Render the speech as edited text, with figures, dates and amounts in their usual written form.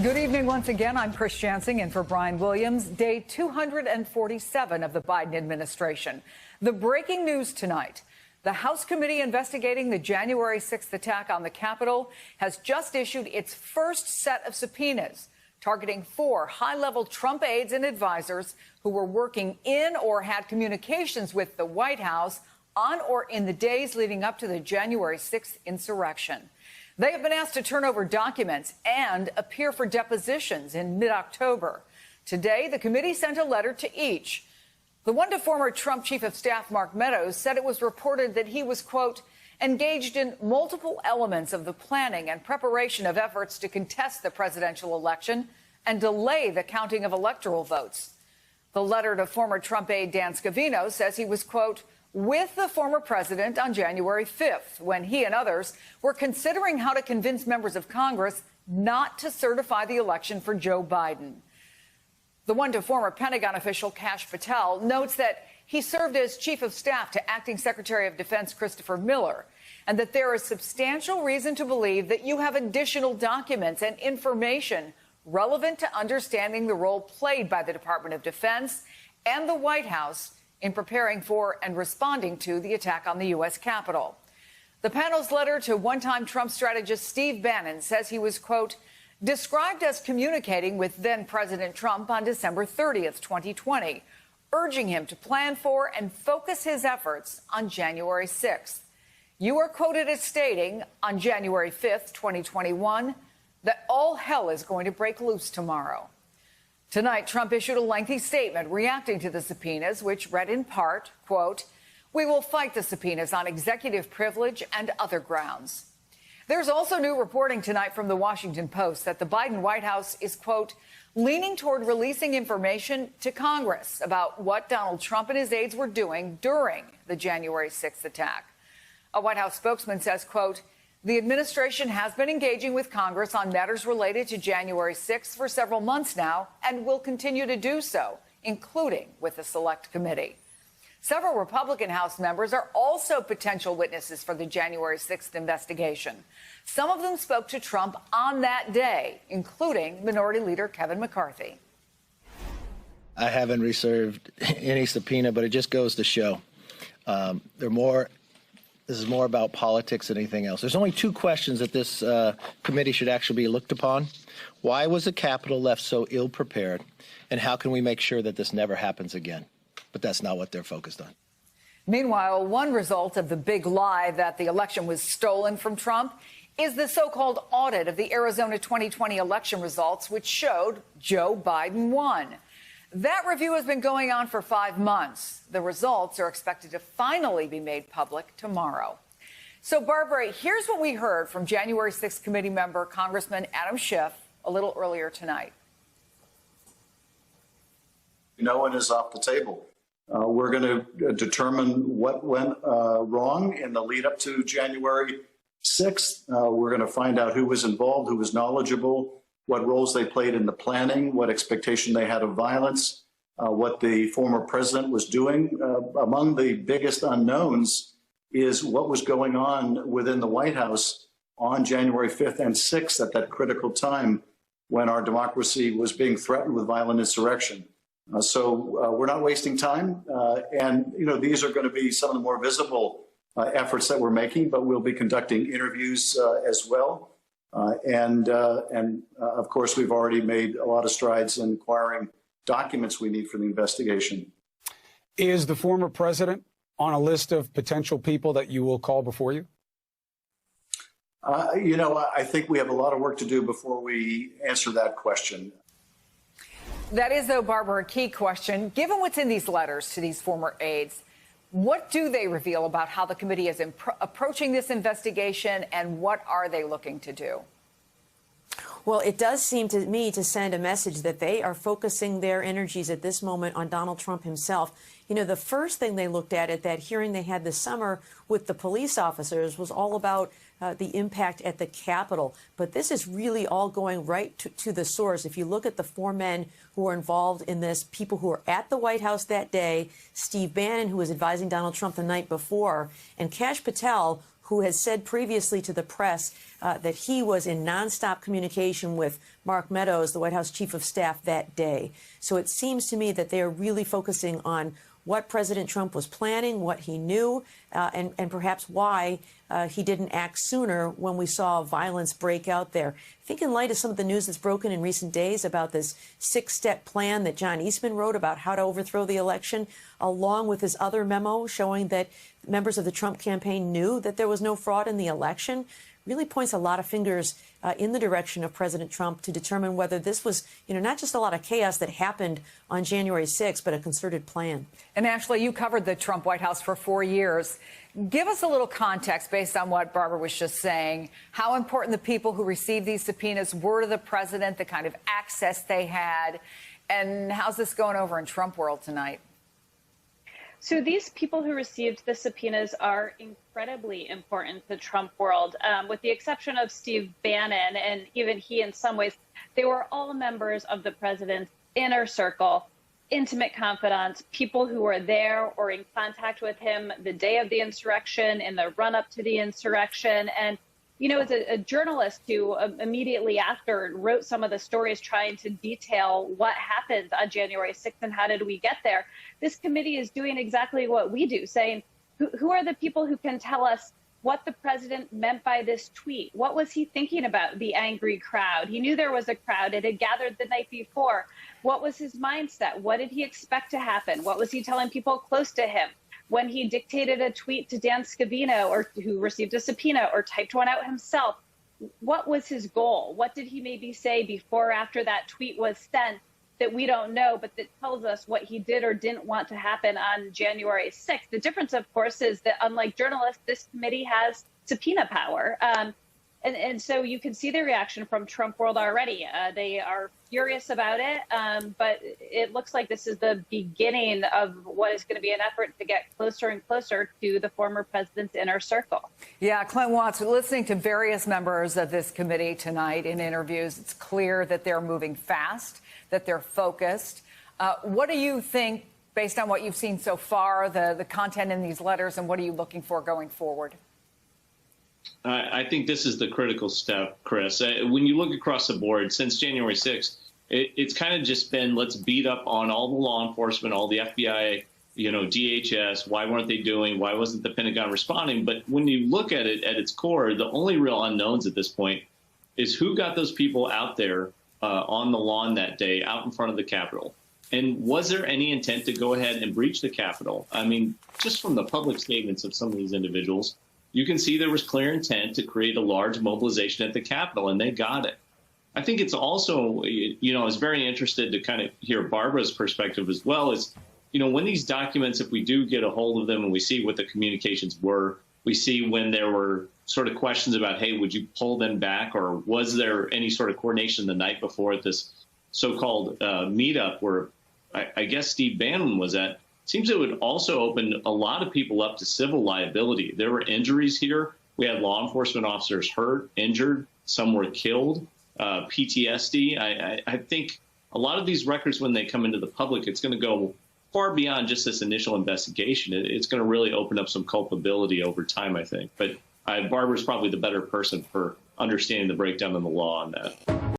Good evening once again. I'm Chris Jansing in for Brian Williams. Day 247 of the Biden administration. The breaking news tonight. The House committee investigating the January 6th attack on the Capitol has just issued its first set of subpoenas targeting 4 high-level Trump aides and advisors who were working in or had communications with the White House on or in the days leading up to the January 6th insurrection. They have been asked to turn over documents and appear for depositions in mid-October. Today, the committee sent a letter to each. The one to former Trump Chief of Staff Mark Meadows said it was reported that he was, quote, engaged in multiple elements of the planning and preparation of efforts to contest the presidential election and delay the counting of electoral votes. The letter to former Trump aide Dan Scavino says he was, quote, with the former president on January 5th, when he and others were considering how to convince members of Congress not to certify the election for Joe Biden. The one to former Pentagon official Kash Patel notes that he served as chief of staff to acting Secretary of Defense Christopher Miller, and that there is substantial reason to believe that you have additional documents and information relevant to understanding the role played by the Department of Defense and the White House in preparing for and responding to the attack on the U.S. Capitol. The panel's letter to one-time Trump strategist Steve Bannon says he was, quote, described as communicating with then-President Trump on December 30th, 2020, urging him to plan for and focus his efforts on January 6th. You are quoted as stating on January 5th, 2021, that all hell is going to break loose tomorrow. Tonight, Trump issued a lengthy statement reacting to the subpoenas, which read in part, quote, we will fight the subpoenas on executive privilege and other grounds. There's also new reporting tonight from the Washington Post that the Biden White House is, quote, leaning toward releasing information to Congress about what Donald Trump and his aides were doing during the January 6th attack. A White House spokesman says, quote, the administration has been engaging with Congress on matters related to January 6th for several months now and will continue to do so, including with the Select Committee. Several Republican House members are also potential witnesses for the January 6th investigation. Some of them spoke to Trump on that day, including Minority Leader Kevin McCarthy. I haven't received any subpoena, but it just goes to show this is more about politics than anything else. There's only 2 questions that this committee should actually be looked upon. Why was the Capitol left so ill-prepared? And how can we make sure that this never happens again? But that's not what they're focused on. Meanwhile, one result of the big lie that the election was stolen from Trump is the so-called audit of the Arizona 2020 election results, which showed Joe Biden won. That review has been going on for 5 months. The results are expected to finally be made public tomorrow. So, Barbara, here's what we heard from January 6th committee member Congressman Adam Schiff a little earlier tonight. No one is off the table. We're going to determine what went wrong in the lead up to January 6th. We're going to find out who was involved, who was knowledgeable, what roles they played in the planning, what expectation they had of violence, what the former president was doing. Among the biggest unknowns is what was going on within the White House on January 5th and 6th at that critical time when our democracy was being threatened with violent insurrection. So we're not wasting time. And, you know, these are going to be some of the more visible efforts that we're making, but we'll be conducting interviews as well. Of course, we've already made a lot of strides in acquiring documents we need for the investigation. Is the former president on a list of potential people that you will call before you? You know, I think we have a lot of work to do before we answer that question. That is, though, Barbara, a key question. Given what's in these letters to these former aides, what do they reveal about how the committee is approaching this investigation, and what are they looking to do? Well, it does seem to me to send a message that they are focusing their energies at this moment on Donald Trump himself. You know, the first thing they looked at that hearing they had this summer with the police officers was all about the impact at the Capitol. But this is really all going right to the source. If you look at the 4 men who were involved in this, people who were at the White House that day, Steve Bannon, who was advising Donald Trump the night before, and Kash Patel, who has said previously to the press that he was in nonstop communication with Mark Meadows, the White House chief of staff, that day. So it seems to me that they are really focusing on what President Trump was planning, what he knew, and perhaps why he didn't act sooner when we saw violence break out there. I think in light of some of the news that's broken in recent days about this 6-step plan that John Eastman wrote about how to overthrow the election, along with his other memo showing that members of the Trump campaign knew that there was no fraud in the election, really points a lot of fingers in the direction of President Trump to determine whether this was, not just a lot of chaos that happened on January 6th, but a concerted plan. And Ashley, you covered the Trump White House for 4 years. Give us a little context based on what Barbara was just saying, how important the people who received these subpoenas were to the president, the kind of access they had, and how's this going over in Trump world tonight? So these people who received the subpoenas are incredibly important to Trump world, with the exception of Steve Bannon, and even he in some ways, they were all members of the president's inner circle, intimate confidants, people who were there or in contact with him the day of the insurrection, in the run-up to the insurrection. And as a journalist who immediately after wrote some of the stories trying to detail what happened on January 6th and how did we get there, this committee is doing exactly what we do, saying, who are the people who can tell us what the president meant by this tweet? What was he thinking about the angry crowd? He knew there was a crowd. It had gathered the night before. What was his mindset? What did he expect to happen? What was he telling people close to him? When he dictated a tweet to Dan Scavino, or who received a subpoena, or typed one out himself, what was his goal? What did he maybe say before or after that tweet was sent that we don't know, but that tells us what he did or didn't want to happen on January 6th? The difference, of course, is that unlike journalists, this committee has subpoena power. And so you can see the reaction from Trump world already. They are furious about it, but it looks like this is the beginning of what is going to be an effort to get closer and closer to the former president's inner circle. Yeah, Clint Watts, listening to various members of this committee tonight in interviews, it's clear that they're moving fast, that they're focused. What do you think, based on what you've seen so far, the content in these letters, and what are you looking for going forward? I think this is the critical step, Chris. When you look across the board, since January 6th, it's kind of just been, let's beat up on all the law enforcement, all the FBI, DHS. Why weren't they doing? Why wasn't the Pentagon responding? But when you look at it at its core, the only real unknowns at this point is who got those people out there on the lawn that day, out in front of the Capitol. And was there any intent to go ahead and breach the Capitol? I mean, just from the public statements of some of these individuals, you can see there was clear intent to create a large mobilization at the Capitol, and they got it. I think it's also, I was very interested to kind of hear Barbara's perspective as well, is, when these documents, if we do get a hold of them and we see what the communications were, we see when there were sort of questions about, hey, would you pull them back, or was there any sort of coordination the night before at this so-called meetup where I guess Steve Bannon was at? Seems it would also open a lot of people up to civil liability. There were injuries here. We had law enforcement officers hurt, injured, some were killed, PTSD. I think a lot of these records, when they come into the public, it's going to go far beyond just this initial investigation. It's going to really open up some culpability over time, I think. But Barbara's probably the better person for understanding the breakdown in the law on that.